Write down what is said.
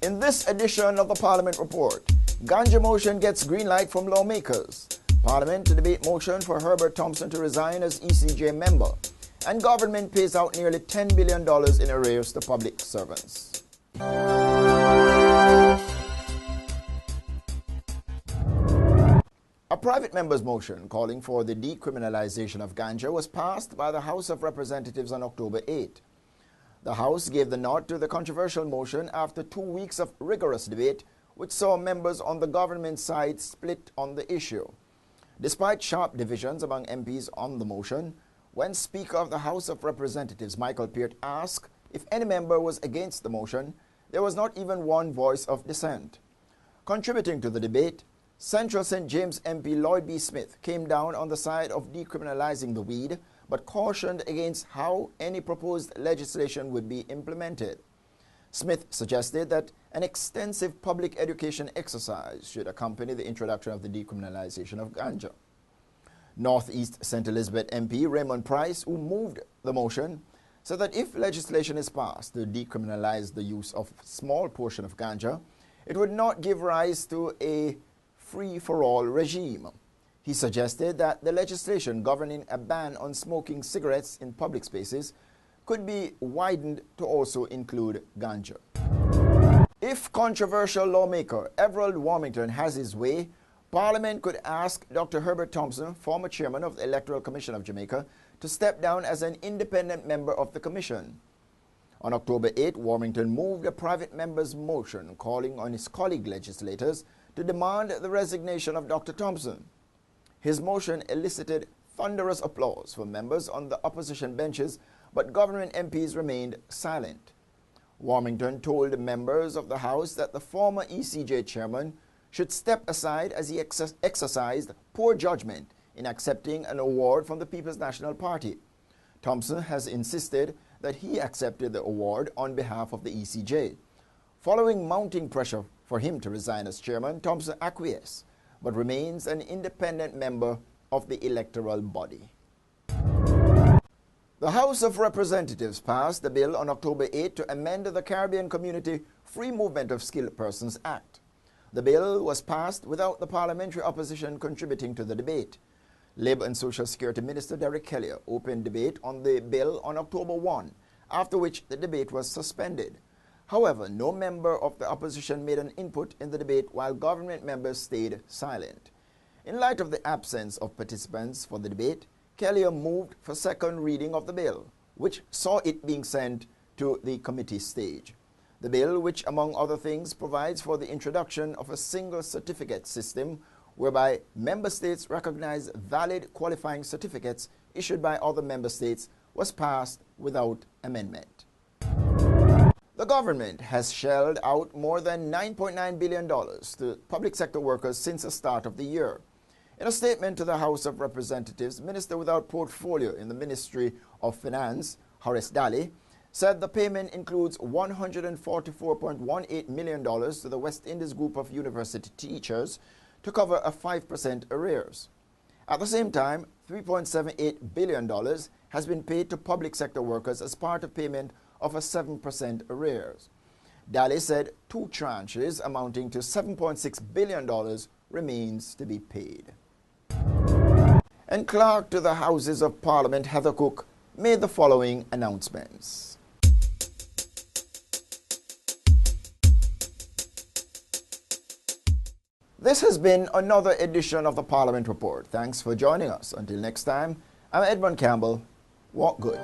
In this edition of the Parliament Report, Ganja motion gets green light from lawmakers. Parliament to debate motion for Herbert Thompson to resign as ECJ member. And government pays out nearly $10 billion in arrears to public servants. A private member's motion calling for the decriminalization of ganja was passed by the House of Representatives on October 8. The House gave the nod to the controversial motion after 2 weeks of rigorous debate, which saw members on the government side split on the issue. Despite sharp divisions among MPs on the motion, when Speaker of the House of Representatives Michael Peart asked if any member was against the motion, there was not even one voice of dissent. Contributing to the debate, Central St. James MP Lloyd B. Smith came down on the side of decriminalizing the weed, but cautioned against how any proposed legislation would be implemented. Smith suggested that an extensive public education exercise should accompany the introduction of the decriminalization of ganja. Northeast St. Elizabeth MP Raymond Price, who moved the motion, said that if legislation is passed to decriminalize the use of a small portion of ganja, it would not give rise to a free-for-all regime. He suggested that the legislation governing a ban on smoking cigarettes in public spaces could be widened to also include ganja. If controversial lawmaker Everald Warmington has his way, Parliament could ask Dr. Herbert Thompson, former chairman of the Electoral Commission of Jamaica, to step down as an independent member of the commission. On October 8, Warmington moved a private member's motion calling on his colleague legislators to demand the resignation of Dr. Thompson. His motion elicited thunderous applause from members on the opposition benches, but government MPs remained silent. Warmington told members of the House that the former ECJ chairman should step aside as he exercised poor judgment in accepting an award from the People's National Party. Thompson has insisted that he accepted the award on behalf of the ECJ. Following mounting pressure for him to resign as chairman, Thompson acquiesced, but remains an independent member of the electoral body. The House of Representatives passed the bill on October 8 to amend the Caribbean Community Free Movement of Skilled Persons Act. The bill was passed without the parliamentary opposition contributing to the debate. Labour and Social Security Minister Derek Kelly opened debate on the bill on October 1, after which the debate was suspended. However, no member of the opposition made an input in the debate while government members stayed silent. In light of the absence of participants for the debate, Kelly moved for second reading of the bill, which saw it being sent to the committee stage. The bill, which among other things provides for the introduction of a single certificate system whereby member states recognize valid qualifying certificates issued by other member states, was passed without amendment. The government has shelled out more than $9.9 billion to public sector workers since the start of the year. In a statement to the House of Representatives, Minister without portfolio in the Ministry of Finance, Horace Daly, said the payment includes $144.18 million to the West Indies group of university teachers to cover a 5% arrears. At the same time, $3.78 billion has been paid to public sector workers as part of payment of a 7% arrears. Daly said 2 tranches amounting to $7.6 billion remains to be paid. And Clerk to the Houses of Parliament Heather Cook made the following announcements. This has been another edition of the Parliament Report. Thanks for joining us. Until next time, I'm Edmund Campbell. Walk good.